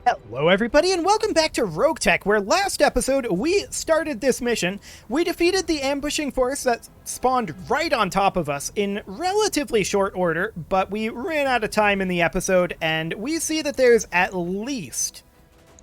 Hello everybody and welcome back to RogueTech, where last episode we started this mission. We defeated the ambushing force that spawned right on top of us in relatively short order, but we ran out of time in the episode and we see that there's at least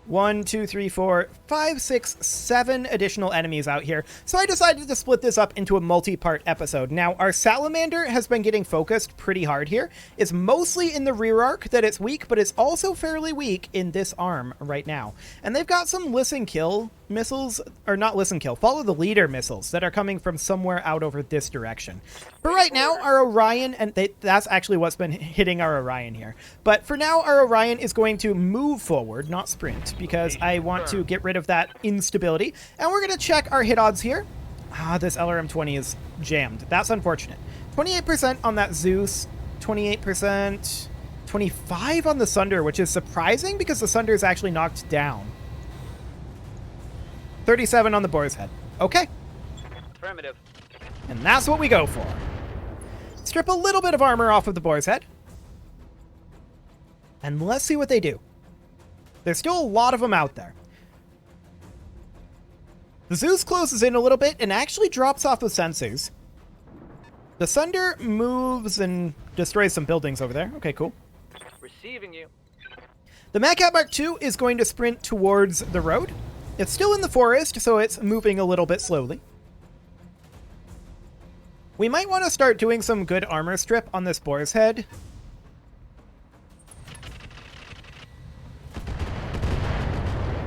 1, 2, 3, 4, 5, 6, 7 additional enemies out here. So I decided to split this up into a multi-part episode. Now, our salamander has been getting focused pretty hard here. It's mostly in the rear arc that it's weak, but it's also fairly weak in this arm right now. And they've got some listen kill missiles, or not listen kill, follow the leader missiles that are coming from somewhere out over this direction. But right now, our Orion, and that's actually what's been hitting our Orion here. But for now, our Orion is going to move forward, not sprint, because I want to get rid of that instability. And we're going to check our hit odds here. This LRM-20 is jammed. That's unfortunate. 28% on that Zeus, 28%, 25 on the Sunder, which is surprising because the Sunder is actually knocked down. 37 on the Boar's Head. Okay. Affirmative. And that's what we go for. Strip a little bit of armor off of the Boar's Head. And let's see what they do. There's still a lot of them out there. The Zeus closes in a little bit and actually drops off the sensors. The Sunder moves and destroys some buildings over there. Okay, cool. Receiving you. The Madcat Mark II is going to sprint towards the road. It's still in the forest, so it's moving a little bit slowly. We might want to start doing some good armor strip on this Boar's Head.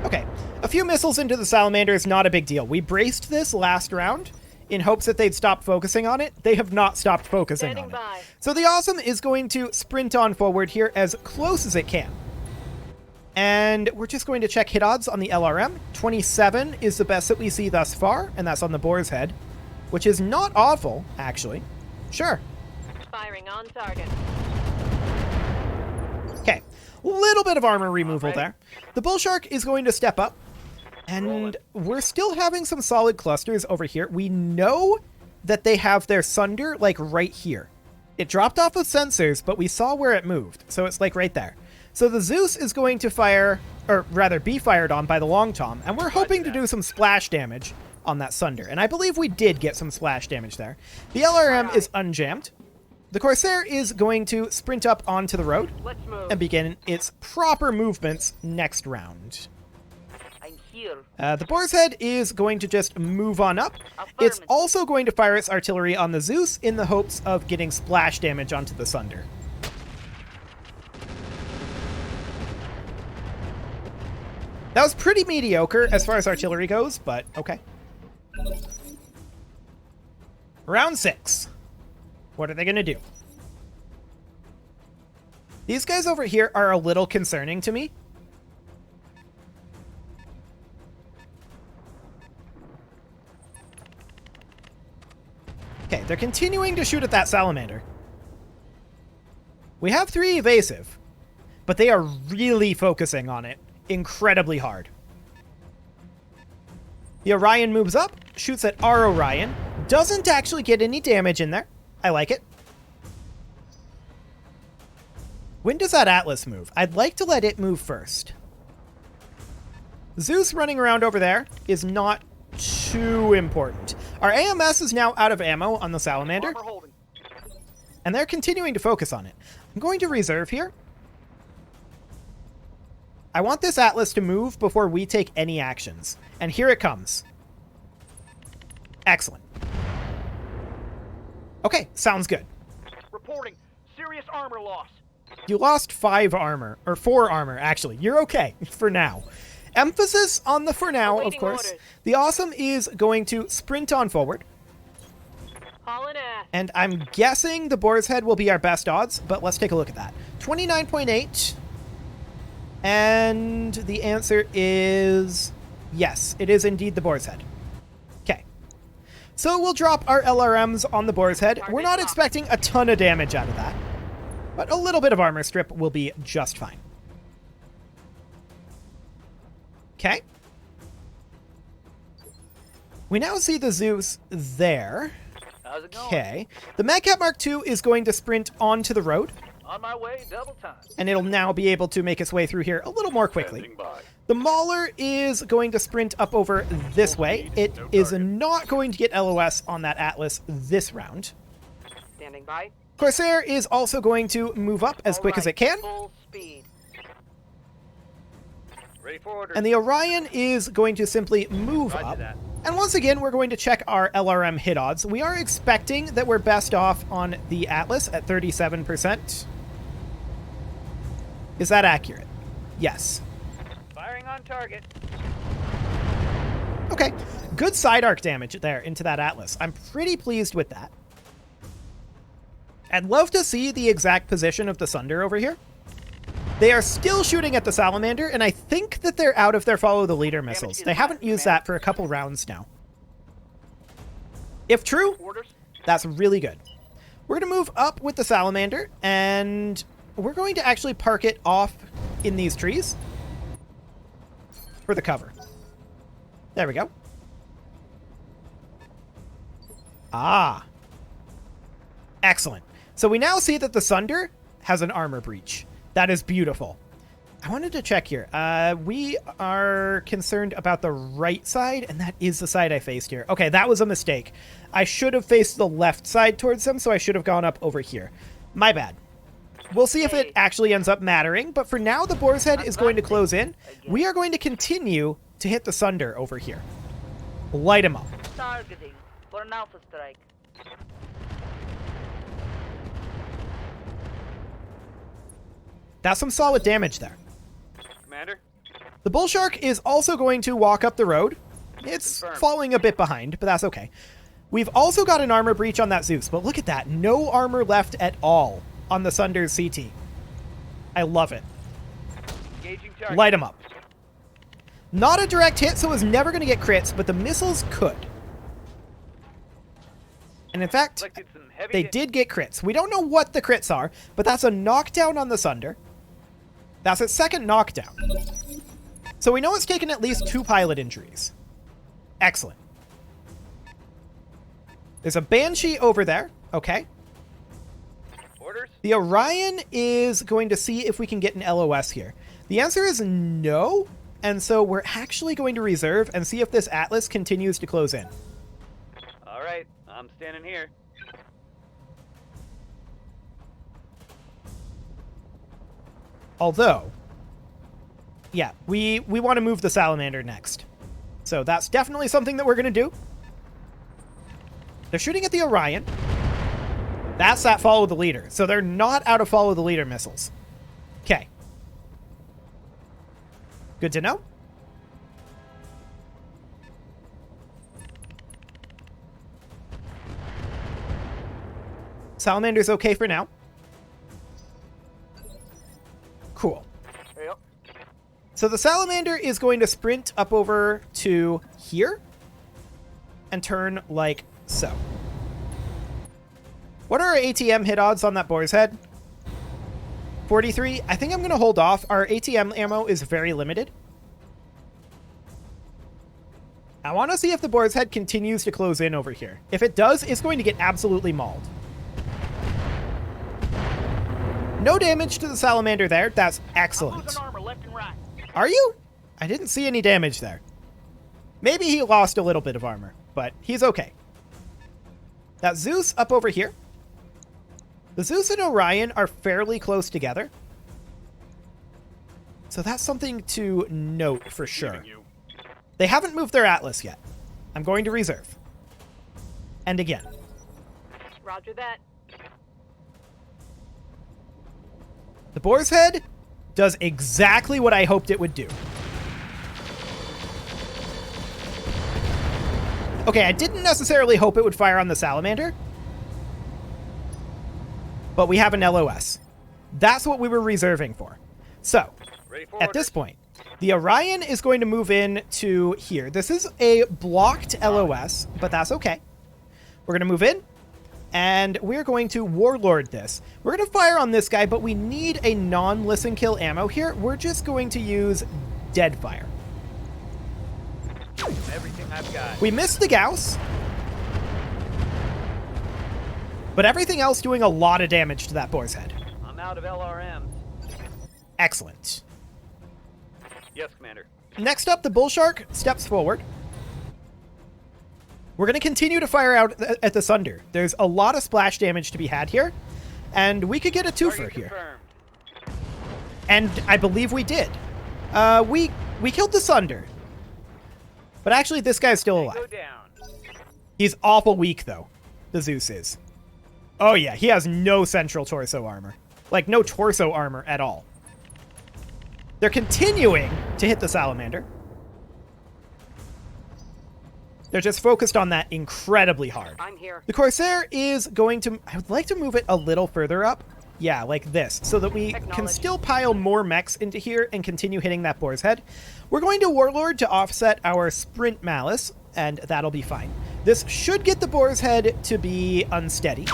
Okay, a few missiles into the Salamander is not a big deal. We braced this last round in hopes that they'd stop focusing on it. They have not stopped focusing on it. So the Awesome is going to sprint on forward here as close as it can. And we're just going to check hit odds on the LRM. 27 is the best that we see thus far, and that's on the Boar's Head, which is not awful, actually. Sure. Firing on target. Okay, little bit of armor removal there. The Bull Shark is going to step up, and we're still having some solid clusters over here. We know that they have their Sunder, like, right here. It dropped off of sensors, but we saw where it moved, so it's, like, right there. So the Zeus is going to fire, or rather be fired on by the Long Tom, and we're hoping to do some splash damage on that Sunder. And I believe we did get some splash damage there. The LRM is unjammed. The Corsair is going to sprint up onto the road and begin its proper movements next round. I'm here. The Boar's Head is going to just move on up. It's also going to fire its artillery on the Zeus in the hopes of getting splash damage onto the Sunder. That was pretty mediocre as far as artillery goes, but okay. Round 6. What are they going to do? These guys over here are a little concerning to me. Okay, they're continuing to shoot at that Salamander. We have 3 evasive, but they are really focusing on it incredibly hard. The Orion moves up, shoots at our Orion, doesn't actually get any damage in there. I like it. When does that Atlas move? I'd like to let it move first. Zeus running around over there is not too important. Our AMS is now out of ammo on the Salamander, and they're continuing to focus on it. I'm going to reserve here. I want this Atlas to move before we take any actions. And here it comes. Excellent. Okay, sounds good. Reporting serious armor loss. You lost 5 armor, or 4 armor, actually. You're okay, for now. Emphasis on the for now, of course. Orders. The Awesome is going to sprint on forward. Hauling ass. And I'm guessing the Boar's Head will be our best odds, but let's take a look at that. 29.8. And the answer is yes, it is indeed the Boar's Head. Okay. So we'll drop our LRMs on the Boar's Head. We're not expecting a ton of damage out of that, but a little bit of armor strip will be just fine. Okay. We now see the Zeus there. How's it going? Okay. The Madcat Mark II is going to sprint onto the road. On my way, double time. And it'll now be able to make its way through here a little more quickly. Standing by. The Mauler is going to sprint up over this way. It is not going to get LOS on that Atlas this round. Standing by. Corsair is also going to move up as quick as it can. Full speed. Ready for order. And the Orion is going to simply move Roger up. that. And once again, we're going to check our LRM hit odds. We are expecting that we're best off on the Atlas at 37%. Is that accurate? Yes. Firing on target. Okay. Good side arc damage there into that Atlas. I'm pretty pleased with that. I'd love to see the exact position of the Sunder over here. They are still shooting at the Salamander, and I think that they're out of their follow the leader missiles. They haven't used that for a couple rounds now. If true, Orders. that's really good. We're going to move up with the Salamander, and we're going to actually park it off in these trees for the cover. There we go. Ah. Excellent. So we now see that the Sunder has an armor breach. That is beautiful. I wanted to check here. We are concerned about the right side, and that is the side I faced here. Okay, that was a mistake. I should have faced the left side towards them, so I should have gone up over here. My bad. We'll see if it actually ends up mattering, but for now, the Boar's Head is going to close in. We are going to continue to hit the Sunder over here. Light him up. Targeting for an alpha strike. That's some solid damage there. Commander. The Bull Shark is also going to walk up the road. It's Confirmed. falling a bit behind, but that's okay. We've also got an armor breach on that Zeus, but look at that. No armor left at all on the Sunder's CT. I love it. Engaging target. Light him up. Not a direct hit, so it was never going to get crits, but the missiles could. And in fact, Collected some heavy they did get crits. We don't know what the crits are, but that's a knockdown on the Sunder. That's its second knockdown. So we know it's taken at least 2 pilot injuries. Excellent. There's a Banshee over there. Okay. orders. The Orion is going to see if we can get an LOS here. The answer is no, and so we're actually going to reserve and see if this Atlas continues to close in. All right, I'm standing here. Although, yeah, we want to move the Salamander next. So that's definitely something that we're going to do. They're shooting at the Orion. That's that follow the leader. So they're not out of follow the leader missiles. Okay. Good to know. Salamander's okay for now. Cool. Yep. So the Salamander is going to sprint up over to here and turn like so. What are our ATM hit odds on that boar's head? 43. I think I'm going to hold off. Our ATM ammo is very limited. I want to see if the boar's head continues to close in over here. If it does, it's going to get absolutely mauled. No damage to the Salamander there. That's excellent. Losing armor left and right. Are you? I didn't see any damage there. Maybe he lost a little bit of armor, but he's okay. That Zeus up over here. The Zeus and Orion are fairly close together. So that's something to note for sure. They haven't moved their Atlas yet. I'm going to reserve. And again. Roger that. The boar's head does exactly what I hoped it would do. Okay, I didn't necessarily hope it would fire on the Salamander, but we have an LOS. That's what we were reserving for. So, Ready for at this orders. point, the Orion is going to move in to here. This is a blocked LOS, but that's okay. We're going to move in, and we're going to Warlord this. We're going to fire on this guy, but we need a non-listen kill ammo here. We're just going to use Deadfire. Everything I've got. We missed the Gauss, but everything else doing a lot of damage to that boar's head. I'm out of LRMs. Excellent. Yes, Commander. Next up, the bull shark steps forward. We're going to continue to fire out at the Sunder. There's a lot of splash damage to be had here, and we could get a twofer Target here. confirmed. And I believe we did. We killed the Sunder. But actually, this guy's still Go alive. down. He's awful weak, though. The Zeus is. Oh, yeah. He has no central torso armor. Like, no torso armor at all. They're continuing to hit the Salamander. They're just focused on that incredibly hard. I'm here. The Corsair is going to... I would like to move it a little further up. Yeah, like this, so that we can Acknowledged. still pile more mechs into here and continue hitting that boar's head. We're going to Warlord to offset our Sprint Malice, and that'll be fine. This should get the boar's head to be unsteady.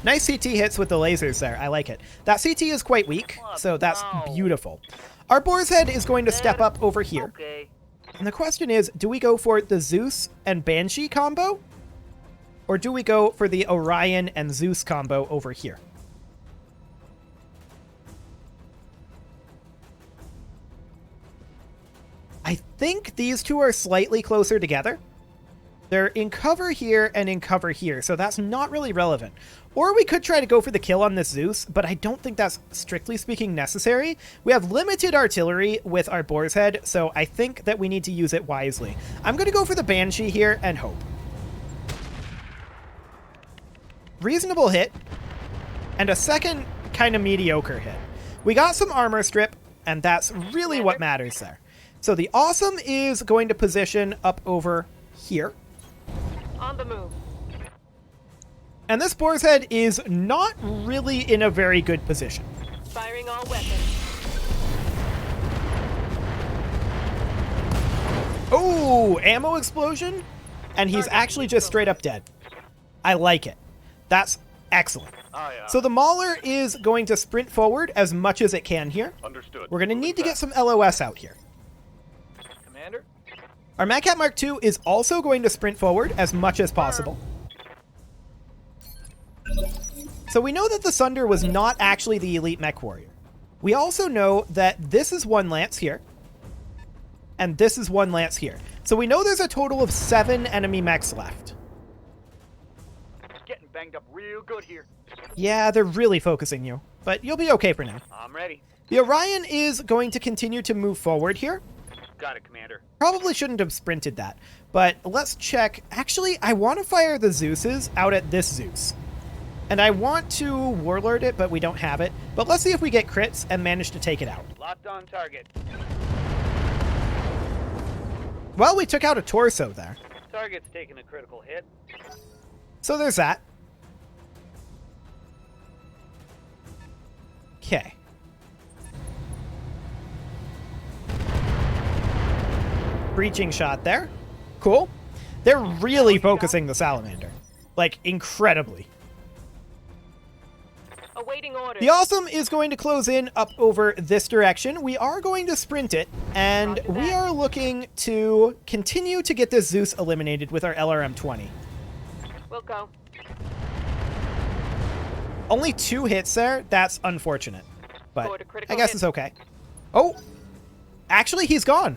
Nice CT hits with the lasers there. I like it. That CT is quite weak, so that's beautiful. Our boar's head is going to step up over here. Okay. And the question is, do we go for the Zeus and Banshee combo? Or do we go for the Orion and Zeus combo over here? I think these two are slightly closer together. They're in cover here and in cover here, so that's not really relevant. Or we could try to go for the kill on this Zeus, but I don't think that's, strictly speaking, necessary. We have limited artillery with our boar's head, so I think that we need to use it wisely. I'm going to go for the Banshee here and hope. Reasonable hit, and a second kind of mediocre hit. We got some armor strip, and that's really what matters there. So the Awesome is going to position up over here. On the move. And this boar's head is not really in a very good position. Firing all weapons. Oh, ammo explosion? And he's actually just straight up dead. I like it. That's excellent. So the Mauler is going to sprint forward as much as it can here. Understood. We're going to need to get some LOS out here. Commander? Our Madcat Mark II is also going to sprint forward as much as possible. So we know that the Sunder was not actually the elite mech warrior. We also know that this is one lance here. And this is one lance here. So we know there's a total of 7 enemy mechs left. Getting banged up real good here. Yeah, they're really focusing you. But you'll be okay for now. I'm ready. The Orion is going to continue to move forward here. Got it, Commander. Probably shouldn't have sprinted that. But let's check. Actually, I want to fire the Zeuses out at this Zeus. And I want to Warlord it, but we don't have it. But let's see if we get crits and manage to take it out. Locked on target. Well, we took out a torso there. Target's taking a critical hit. So there's that. Okay. Breaching shot there. Cool. They're really focusing the Salamander. Like, incredibly. Awaiting orders. The Awesome is going to close in up over this direction. We are going to sprint it, and Roger that. we are looking to continue to get this Zeus eliminated with our LRM-20. We'll go. Only 2 hits there. That's unfortunate. But Forward to critical I guess hit. it's okay. Oh! Actually, he's gone.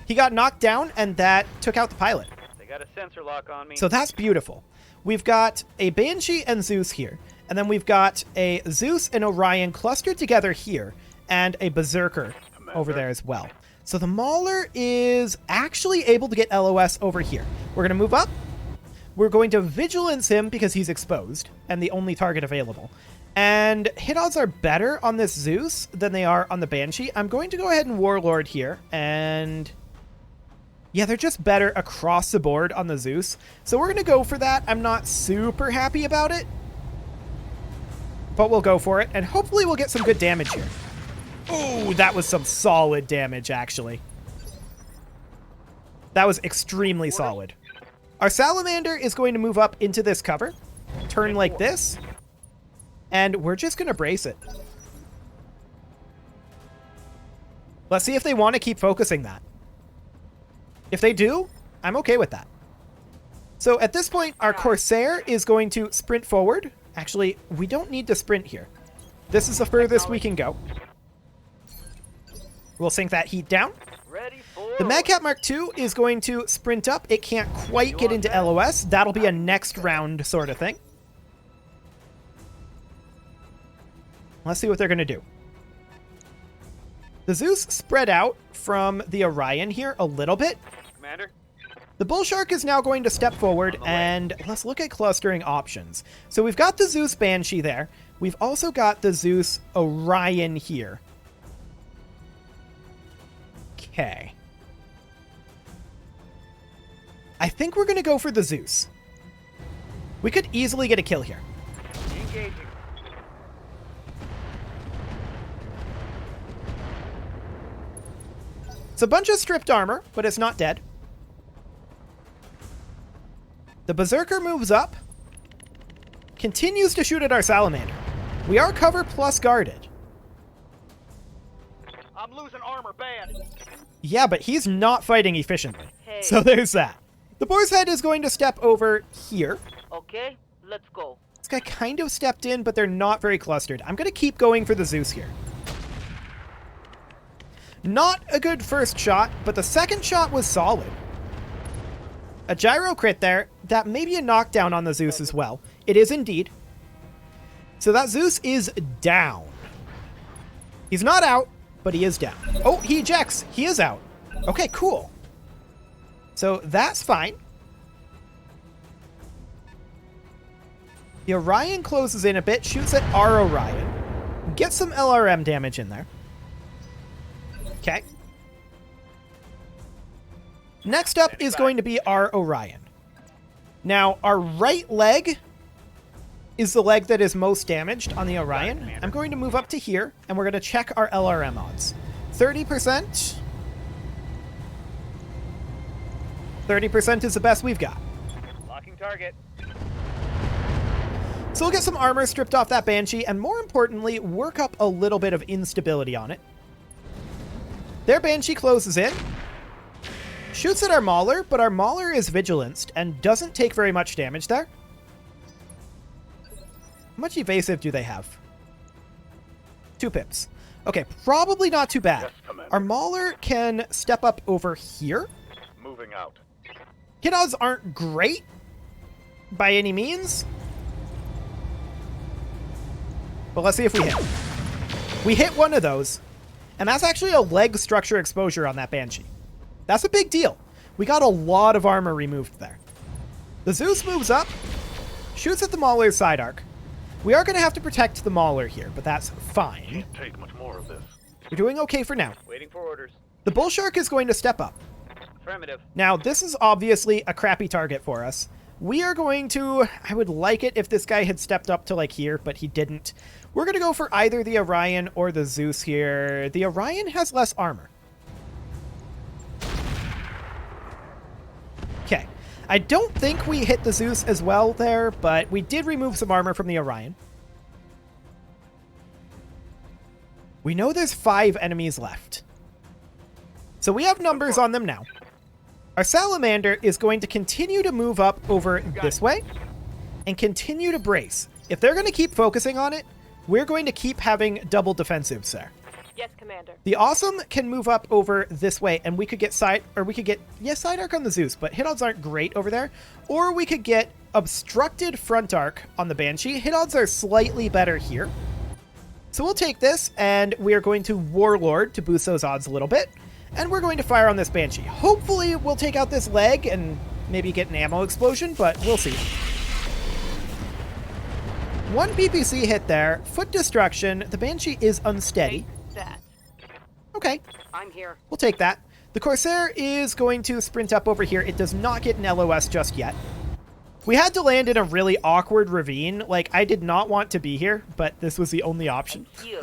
He got knocked down, and that took out the pilot. They got a sensor lock on me. So that's beautiful. We've got a Banshee and Zeus here. And then we've got a Zeus and Orion clustered together here. And a Berserker over there as well. So the Mauler is actually able to get LOS over here. We're going to move up. We're going to Vigilance him because he's exposed and the only target available. And hit odds are better on this Zeus than they are on the Banshee. I'm going to go ahead and Warlord here. And yeah, they're just better across the board on the Zeus. So we're going to go for that. I'm not super happy about it. But we'll go for it. And hopefully we'll get some good damage here. Ooh, that was some solid damage, actually. That was extremely solid. Our Salamander is going to move up into this cover. Turn like this. And we're just going to brace it. Let's see if they want to keep focusing that. If they do, I'm okay with that. So at this point, our Corsair is going to sprint forward. Actually, we don't need to sprint here. This is the furthest we can go. We'll sink that heat down. Ready for The Madcap Mark II is going to sprint up. It can't quite get into LOS. That'll be a next round sort of thing. Let's see what they're going to do. The Zeus spread out from the Orion here a little bit. Commander. The Bull Shark is now going to step forward, and let's look at clustering options. So we've got the Zeus Banshee there. We've also got the Zeus Orion here. Okay. I think we're going to go for the Zeus. We could easily get a kill here. Engaging. It's a bunch of stripped armor, but it's not dead. The Berserker moves up. Continues to shoot at our Salamander. We are cover plus guarded. I'm losing armor bad. Yeah, but he's not fighting efficiently. Hey. So there's that. The Boar's Head is going to step over here. Okay, let's go. This guy kind of stepped in, but they're not very clustered. I'm going to keep going for the Zeus here. Not a good first shot, but the second shot was solid. A gyro crit there. That may be a knockdown on the Zeus as well. It is indeed. So that Zeus is down. He's not out, but he is down. Oh, he ejects. He is out. Okay, cool. So that's fine. The Orion closes in a bit, shoots at our Orion. Gets some LRM damage in there. Okay. Next up is going to be our Orion. Now, our right leg is the leg that is most damaged on the Orion. I'm going to move up to here, and we're going to check our LRM odds. 30%. 30% is the best we've got. Locking target. So we'll get some armor stripped off that Banshee, and more importantly, work up a little bit of instability on it. Their Banshee closes in. Shoots at our Mauler, but our Mauler is vigilanced and doesn't take very much damage there. How much evasive do they have? 2 pips. Okay, probably not too bad. Yes, Commander. Our Mauler can step up over here. Moving out. Hit odds aren't great by any means. But let's see if we hit. We hit one of those, and that's actually a leg structure exposure on that Banshee. That's a big deal. We got a lot of armor removed there. The Zeus moves up, shoots at the Mauler's side arc. We are going to have to protect the Mauler here, but that's fine. Can't take much more of this. We're doing okay for now. Waiting for orders. The Bull Shark is going to step up. Affirmative. Now, this is obviously a crappy target for us. We are going to... I would like it if this guy had stepped up to, like, here, but he didn't. We're going to go for either the Orion or the Zeus here. The Orion has less armor. Okay. I don't think we hit the Zeus as well there, but we did remove some armor from the Orion. We know there's 5 enemies left. So we have numbers on them now. Our Salamander is going to continue to move up over this way and continue to brace. If they're going to keep focusing on it, we're going to keep having double defensives there. Yes, Commander. The Awesome can move up over this way, and we could get side arc on the Zeus, but hit odds aren't great over there. Or we could get obstructed front arc on the Banshee. Hit odds are slightly better here. So we'll take this, and we are going to Warlord to boost those odds a little bit. And we're going to fire on this Banshee. Hopefully we'll take out this leg and maybe get an ammo explosion, but we'll see. 1 PPC hit there. Foot destruction. The Banshee is unsteady. Take that. Okay, I'm here. we'll take that. The Corsair is going to sprint up over here. It does not get an LOS just yet. We had to land in a really awkward ravine. Like, I did not want to be here, but this was the only option. Here.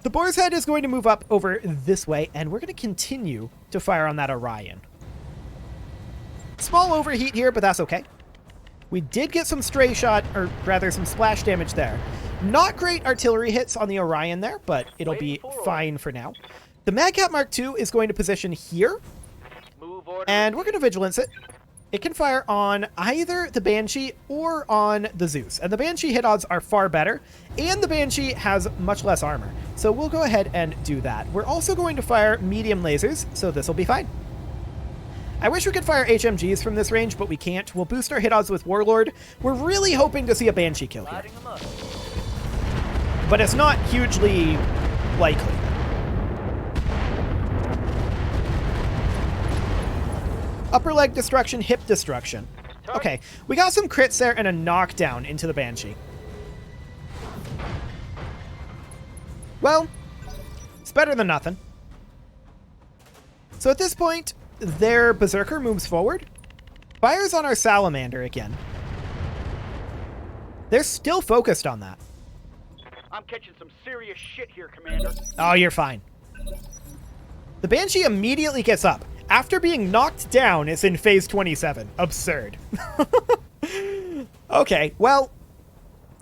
The Boar's Head is going to move up over this way, and we're going to continue to fire on that Orion. Small overheat here, but that's okay. We did get some stray shot, or rather some splash damage there. Not great artillery hits on the Orion there, but it'll be fine for now. The Madcap Mark II is going to position here, Move order. and we're going to vigilance it. it can fire on either the Banshee or on the Zeus. And the Banshee hit odds are far better, and the Banshee has much less armor. So we'll go ahead and do that. We're also going to fire medium lasers, so this will be fine. I wish we could fire HMGs from this range, but we can't. We'll boost our hit odds with Warlord. We're really hoping to see a Banshee kill here. Lighting them up. But it's not hugely likely. Upper leg destruction, hip destruction. Okay, we got some crits there and a knockdown into the Banshee. Well, it's better than nothing. So at this point, their Berserker moves forward, fires on our Salamander again. They're still focused on that. I'm catching some serious shit here, Commander. Oh, you're fine. The Banshee immediately gets up. After being knocked down, it's in phase 27. Absurd. Okay, well,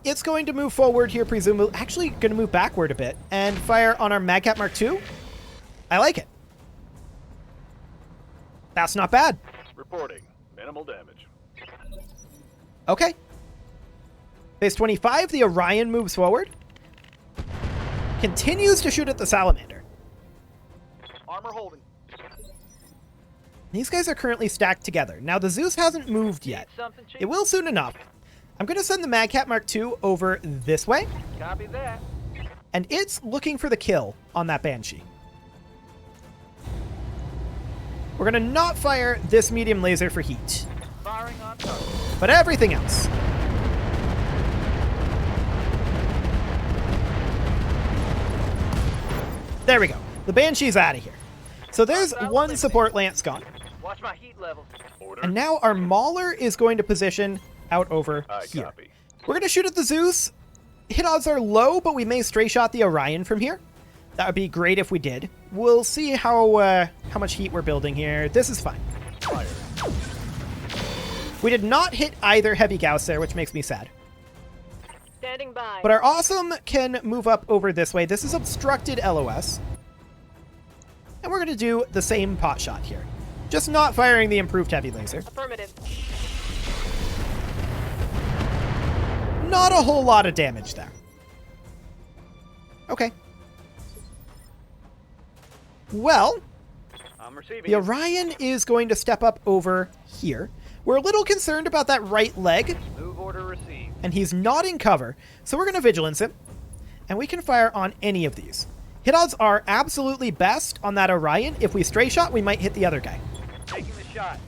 it's going to move forward here, presumably. Actually, going to move backward a bit and fire on our Magcat Mark II. I like it. That's not bad. Reporting. Minimal damage. Okay. Phase 25, the Orion moves forward. Continues to shoot at the Salamander. Armor holding. These guys are currently stacked together. Now, the Zeus hasn't moved yet. Something cheap? It will soon enough. I'm going to send the Magcat Mark II over this way, Copy that. and it's looking for the kill on that Banshee. We're going to not fire this medium laser for heat, Firing on target. but everything else. There we go. The Banshee's out of here. So there's one support lance gone. Watch my heat levels. Order. And now our Mauler is going to position out over I here. copy. We're going to shoot at the Zeus. Hit odds are low, but we may stray shot the Orion from here. That would be great if we did. We'll see how much heat we're building here. This is fine. Fire. We did not hit either Heavy Gauss there, which makes me sad. Standing by. But our Awesome can move up over this way. This is obstructed LOS. And we're going to do the same pot shot here. Just not firing the improved heavy laser. Affirmative. Not a whole lot of damage there. Okay. Well, I'm receiving. the Orion is going to step up over here. We're a little concerned about that right leg, Move order received. and he's not in cover, so we're going to Vigilance him, and we can fire on any of these. Hit odds are absolutely best on that Orion. If we stray shot, we might hit the other guy. Taking the shot.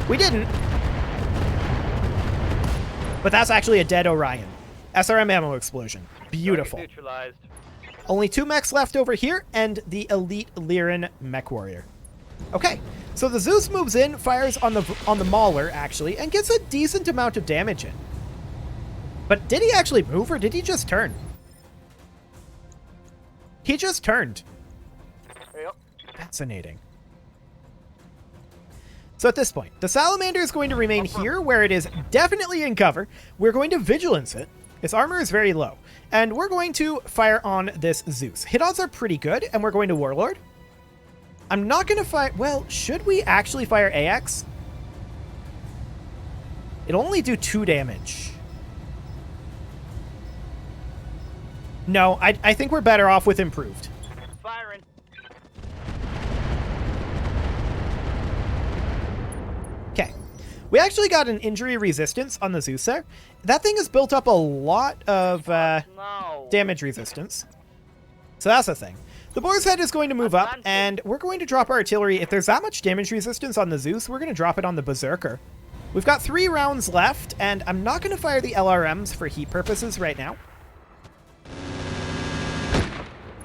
We didn't. But that's actually a dead Orion. SRM ammo explosion. Beautiful. Target neutralized. Only 2 mechs left over here, and the Elite Lyran Mech Warrior. Okay, so the Zeus moves in, fires on the Mauler, actually, and gets a decent amount of damage in. But did he actually move, or did he just turn? He just turned. Yep. Fascinating. So at this point, the Salamander is going to remain here, where it is definitely in cover. We're going to Vigilance it. Its armor is very low. And we're going to fire on this Zeus. Hit odds are pretty good, and we're going to Warlord. I'm not going to fire... Well, should we actually fire AX? It'll only do 2 damage. No, I think we're better off with Improved. Firing. Okay. We actually got an injury resistance on the Zeus there. That thing has built up a lot of No. damage resistance. So that's the thing. The Boar's Head is going to move up, and we're going to drop our artillery. If there's that much damage resistance on the Zeus, we're going to drop it on the Berserker. We've got 3 rounds left, and I'm not going to fire the LRMs for heat purposes right now.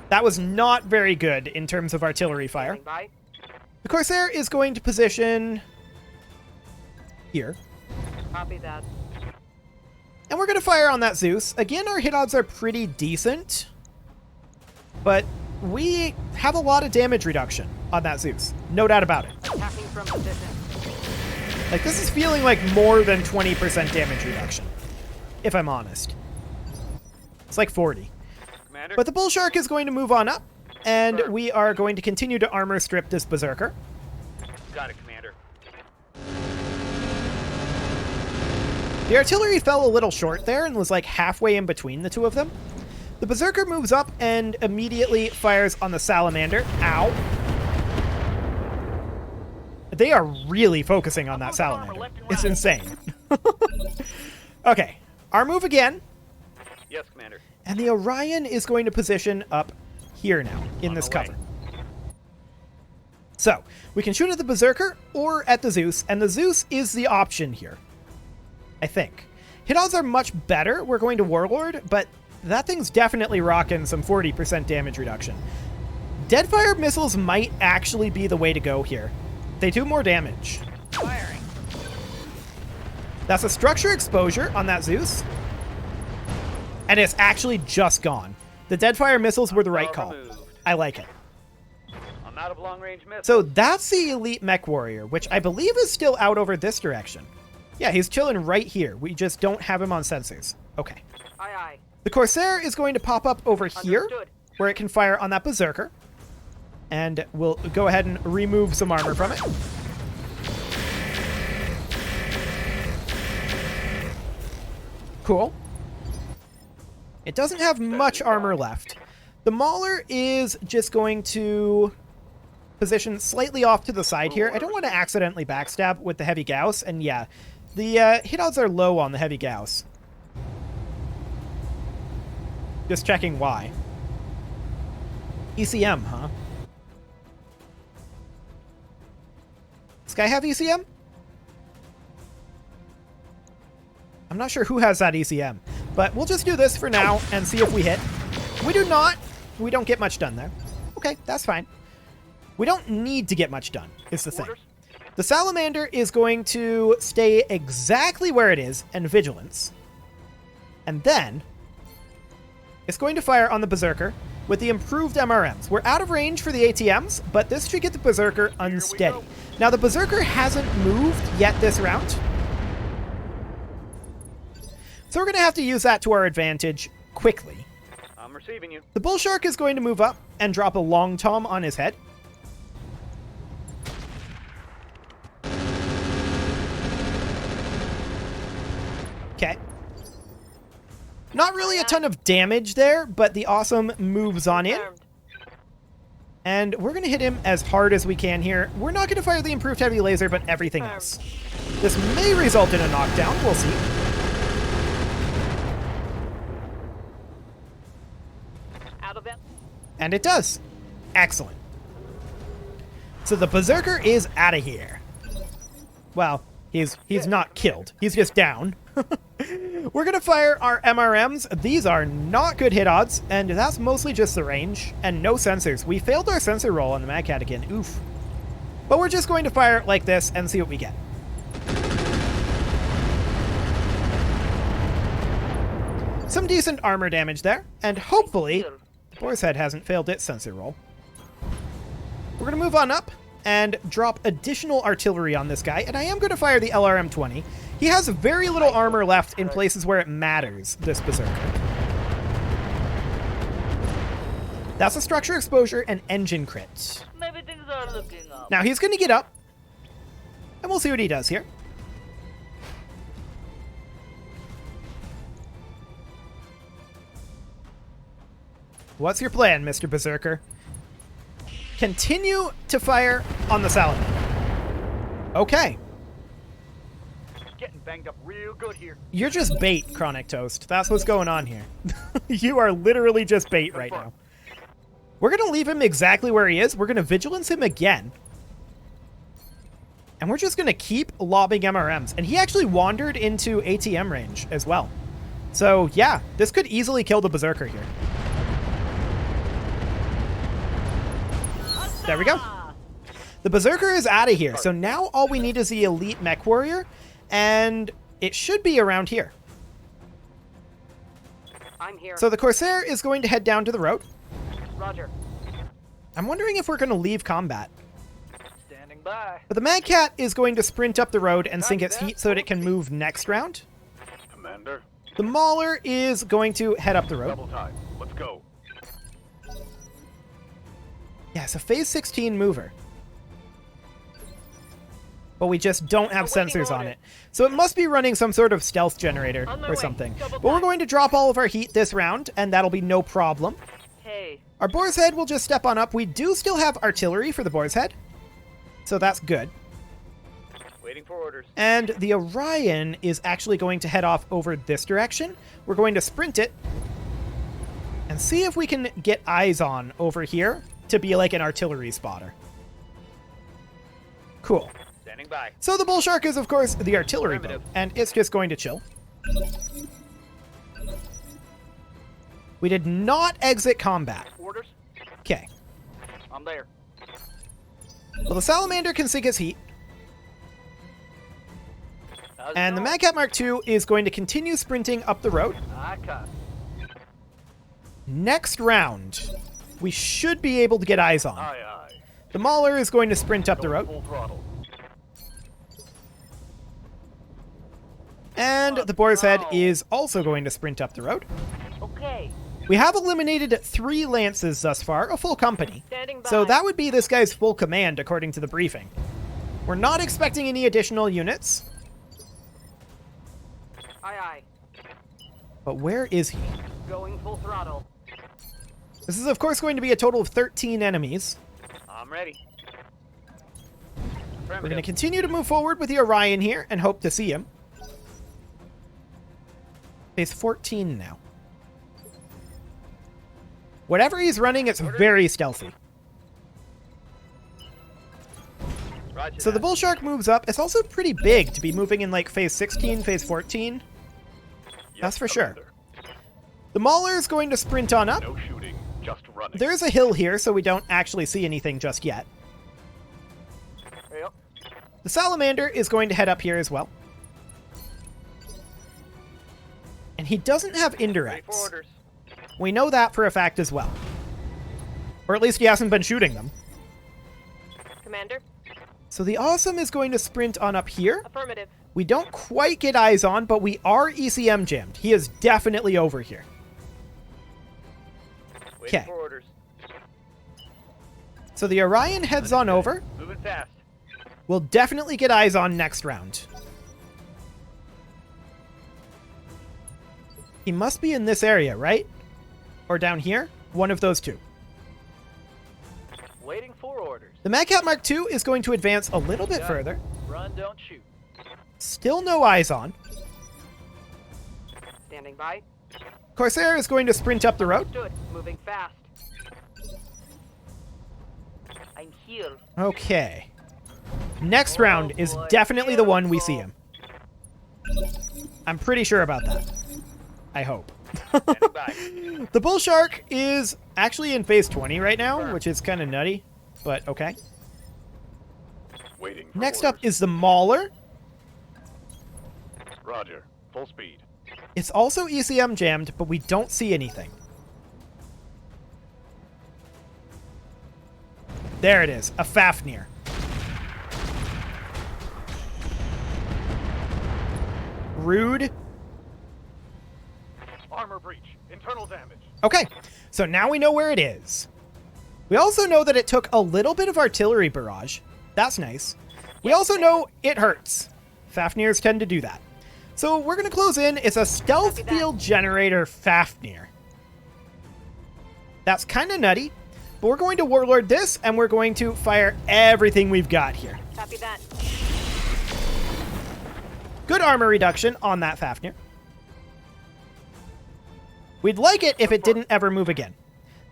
That was not very good in terms of artillery fire. Standing by. The Corsair is going to position here. Copy that. And we're going to fire on that Zeus. Again, our hit odds are pretty decent, but we have a lot of damage reduction on that Zeus. No doubt about it. Attacking from position. Like, this is feeling like more than 20% damage reduction, if I'm honest. It's like 40. Commander. But the Bull Shark is going to move on up, and we are going to continue to armor strip this Berserker. Got it, Commander. The artillery fell a little short there and was like halfway in between the two of them. The Berserker moves up and immediately fires on the Salamander. Ow. They are really focusing on that Salamander. It's insane. Okay, our move again. Yes, Commander. And the Orion is going to position up here now, in this cover. So, we can shoot at the Berserker or at the Zeus, and the Zeus is the option here. I think. Hit odds are much better. We're going to Warlord, but that thing's definitely rocking some 40% damage reduction. Deadfire missiles might actually be the way to go here. They do more damage. Firing. That's a structure exposure on that Zeus. And it's actually just gone. The Deadfire missiles were the right call. I like it. I'm out of long-range missiles. So that's the Elite Mech Warrior, which I believe is still out over this direction. Yeah, he's chilling right here. We just don't have him on sensors. Okay. Aye, aye. The Corsair is going to pop up over here, Understood. where it can fire on that Berserker. And we'll go ahead and remove some armor from it. Cool. It doesn't have much armor left. The Mauler is just going to position slightly off to the side here. I don't want to accidentally backstab with the Heavy Gauss, and yeah, the hit odds are low on the Heavy Gauss. Just checking why. ECM, huh? This guy have ECM? I'm not sure who has that ECM, but we'll just do this for now and see if we hit. We do not. We don't get much done there. Okay, that's fine. We don't need to get much done, is the thing. The Salamander is going to stay exactly where it is, and Vigilance. And then it's going to fire on the Berserker with the improved MRMs. We're out of range for the ATMs, but this should get the Berserker unsteady. Now, the Berserker hasn't moved yet this round, so we're going to have to use that to our advantage quickly. I'm receiving you. The Bull Shark is going to move up and drop a Long Tom on his head. Okay. Not really a ton of damage there, but the Awesome moves on in. Confirmed. And we're going to hit him as hard as we can here. We're not going to fire the improved heavy laser, but everything else. This may result in a knockdown. We'll see. Out of it. And it does. Excellent. So the Berserker is out of here. Well, he's not killed. He's just down. We're going to fire our MRMs. These are not good hit odds, and that's mostly just the range and no sensors. We failed our sensor roll on the Mad Cat again. Oof. But we're just going to fire it like this and see what we get. Some decent armor damage there, and hopefully the Boar's Head hasn't failed its sensor roll. We're going to move on up and drop additional artillery on this guy, and I am going to fire the LRM-20. He has very little armor left in places where it matters, this Berserker. That's a structure exposure and engine crit. Maybe things are looking up. Now he's going to get up, and we'll see what he does here. What's your plan, Mr. Berserker? Continue to fire on the Salamander. Okay. Getting banged up real good here. You're just bait, Chronic Toast. That's what's going on here. You are literally just bait right now. We're going to leave him exactly where he is. We're going to Vigilance him again. And we're just going to keep lobbing MRMs. And he actually wandered into ATM range as well. So, yeah, this could easily kill the Berserker here. There we go. The Berserker is out of here. So now all we need is the Elite Mech Warrior. And it should be around here. I'm here. So the Corsair is going to head down to the road. Roger. I'm wondering if we're going to leave combat. Standing by. But the Mad Cat is going to sprint up the road and sink its heat so that it can move next round. Commander, The Mauler is going to head up the road. double time. Let's go. Yeah, it's a phase 16 mover. but we just don't have Awaiting sensors on order. it. So it must be running some sort of stealth generator On my or way. something. Double But we're time. going to drop all of our heat this round, and that'll be no problem. Hey. Our Boar's Head will just step on up. We do still have artillery for the Boar's Head, so that's good. Waiting for orders. And the Orion is actually going to head off over this direction. We're going to sprint it and see if we can get eyes on over here to be like an artillery spotter. Cool. Standing by. So the Bull Shark is, of course, the artillery boat, Affirmative. and it's just going to chill. We did not exit combat. Orders. Okay. I'm there. Well, the Salamander can sink his heat, How's it and the going? Madcat Mark II is going to continue sprinting up the road. I cut. Next round, we should be able to get eyes on. Aye, aye. The Mauler is going to sprint up the Going road, full throttle. and the Boar's Head is also going to sprint up the road. Okay. We have eliminated 3 Lances thus far, a full company. Standing by. So that would be this guy's full command, according to the briefing. We're not expecting any additional units, Aye. but where is he? Going full throttle. This is, of course, going to be a total of 13 enemies. I'm ready. We're going to continue to move forward with the Orion here and hope to see him. Phase 14 now. Whatever he's running, it's very stealthy. Roger So the that. Bull Shark moves up. It's also pretty big to be moving in like phase 16, phase 14. Yes, That's for sure. Commander. The Mauler is going to sprint on up. No shooting, just running. There's a hill here, so we don't actually see anything just yet. Yep. The Salamander is going to head up here as well. And he doesn't have Ready for indirects. orders. We know that for a fact as well. Or at least he hasn't been shooting them. Commander. So the Awesome is going to sprint on up here. Affirmative. We don't quite get eyes on, but we are ECM jammed. He is definitely over here. Waiting 'Kay. for orders. So the Orion heads on over. Moving fast. We'll definitely get eyes on next round. He must be in this area, right? Or down here? One of those two. Waiting for orders. The Madcat Mark II is going to advance a little bit Yeah. further. Run, don't shoot. Still no eyes on. Standing by. Corsair is going to sprint up the road. Stood. Moving fast. I'm here. Okay. Next round is definitely the one we see him. I'm pretty sure about that. I hope. Standing by. The Bull Shark is actually in phase 20 right now, which is kind of nutty, but okay. Waiting for Next up orders. is the Mauler. Roger. Full speed. It's also ECM jammed, but we don't see anything. There it is, a Fafnir. Rude. Armor breach. Internal damage. Okay, so now we know where it is. We also know that it took a little bit of artillery barrage. That's nice. We also know it hurts. Fafnirs tend to do that. So we're going to close in. It's a stealth Copy that. field generator Fafnir. That's kind of nutty, but we're going to Warlord this, and we're going to fire everything we've got here. Copy that. Good armor reduction on that Fafnir. We'd like it if it didn't ever move again.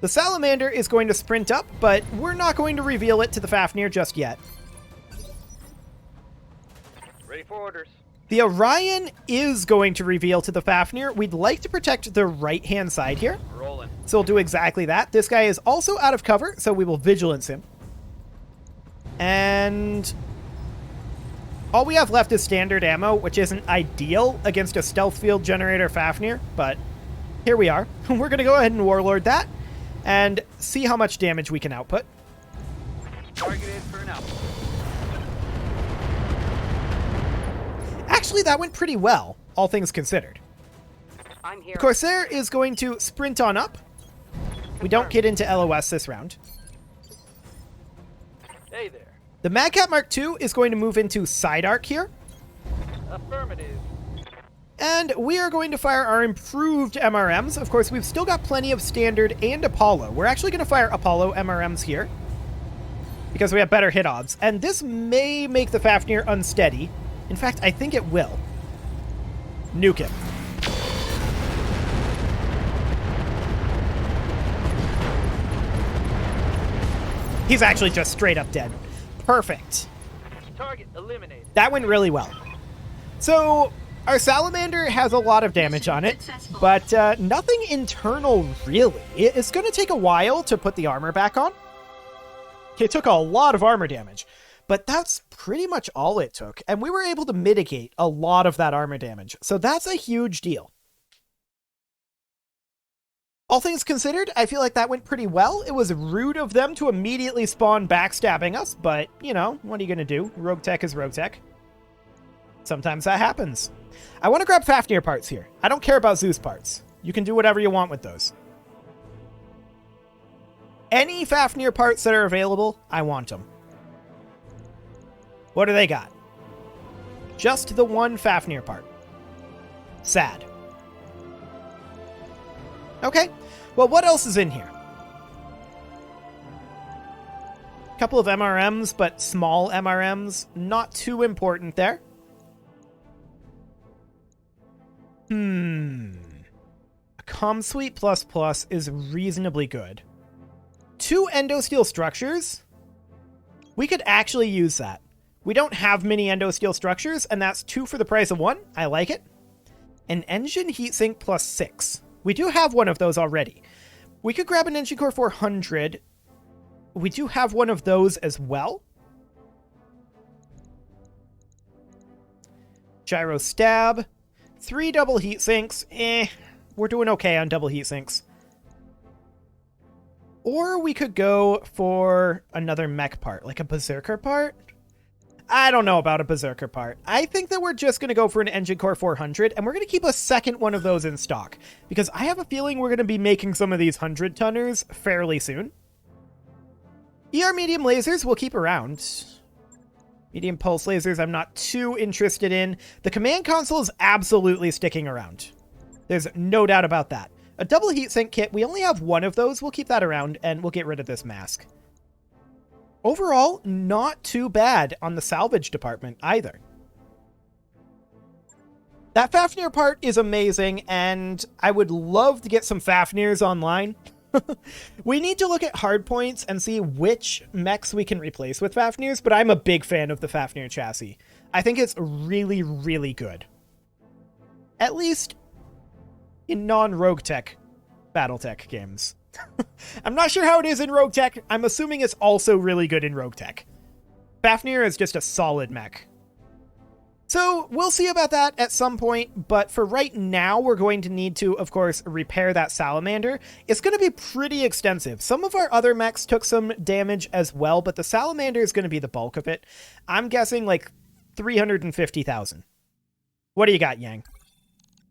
The Salamander is going to sprint up, but we're not going to reveal it to the Fafnir just yet. Ready for orders. The Orion is going to reveal to the Fafnir. We'd like to protect the right-hand side here, Rolling. so we'll do exactly that. This guy is also out of cover, so we will vigilance him. And all we have left is standard ammo, which isn't ideal against a stealth field generator Fafnir, but here we are. We're going to go ahead and Warlord that and see how much damage we can output. Targeted for now. Actually, that went pretty well, all things considered. I'm here. The Corsair is going to sprint on up. We don't get into LOS this round. Hey there. The Magcat Mark II is going to move into side arc here. Affirmative. And we are going to fire our improved MRMs. Of course, we've still got plenty of Standard and Apollo. We're actually going to fire Apollo MRMs here because we have better hit odds. And this may make the Fafnir unsteady. In fact, I think it will. Nuke him. He's actually just straight up dead. Perfect. Target eliminated. That went really well. So our Salamander has a lot of damage on it, but nothing internal really. It's going to take a while to put the armor back on. It took a lot of armor damage, but that's pretty much all it took. And we were able to mitigate a lot of that armor damage. So that's a huge deal. All things considered, I feel like that went pretty well. It was rude of them to immediately spawn backstabbing us, but, you know, what are you going to do? RogueTech is RogueTech. Sometimes that happens. I want to grab Fafnir parts here. I don't care about Zeus parts. You can do whatever you want with those. Any Fafnir parts that are available, I want them. What do they got? Just the one Fafnir part. Sad. Okay, well, what else is in here? A couple of MRMs, but small MRMs. Not too important there. A Comm Suite ++ is reasonably good. 2 endosteel structures? We could actually use that. We don't have many endosteel structures, and that's 2 for the price of 1. I like it. An engine heatsink +6. We do have one of those already. We could grab an Engine Core 400. We do have one of those as well. Gyro stab. 3 double heat sinks. We're doing okay on double heat sinks. Or we could go for another mech part, like a Berserker part. I don't know about a Berserker part. I think that we're just going to go for an Engine Core 400, and we're going to keep a second one of those in stock, because I have a feeling we're going to be making some of these 100-tonners fairly soon. ER medium lasers we'll keep around. Medium pulse lasers I'm not too interested in. The command console is absolutely sticking around. There's no doubt about that. A double heatsink kit, we only have one of those. We'll keep that around, and we'll get rid of this mask. Overall, not too bad on the salvage department either. That Fafnir part is amazing, and I would love to get some Fafnirs online. We need to look at hardpoints and see which mechs we can replace with Fafnirs, but I'm a big fan of the Fafnir chassis. I think it's really, really good. At least in non-RogueTech Battletech games. I'm not sure how it is in RogueTech. I'm assuming it's also really good in RogueTech. Fafnir is just a solid mech. So we'll see about that at some point, but for right now, we're going to need to, of course, repair that Salamander. It's going to be pretty extensive. Some of our other mechs took some damage as well, but the Salamander is going to be the bulk of it. I'm guessing like 350,000. What do you got, Yang?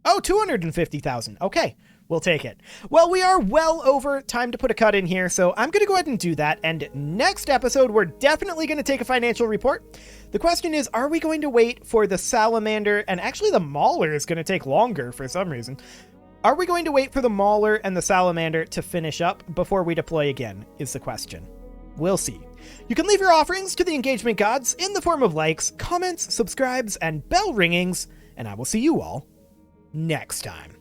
Oh, 250,000. Okay. We'll take it. Well, we are well over time to put a cut in here, so I'm going to go ahead and do that. And next episode, we're definitely going to take a financial report. The question is, are we going to wait for the Salamander? And actually, the Mauler is going to take longer for some reason. Are we going to wait for the Mauler and the Salamander to finish up before we deploy again, is the question. We'll see. You can leave your offerings to the engagement gods in the form of likes, comments, subscribes, and bell ringings, and I will see you all next time.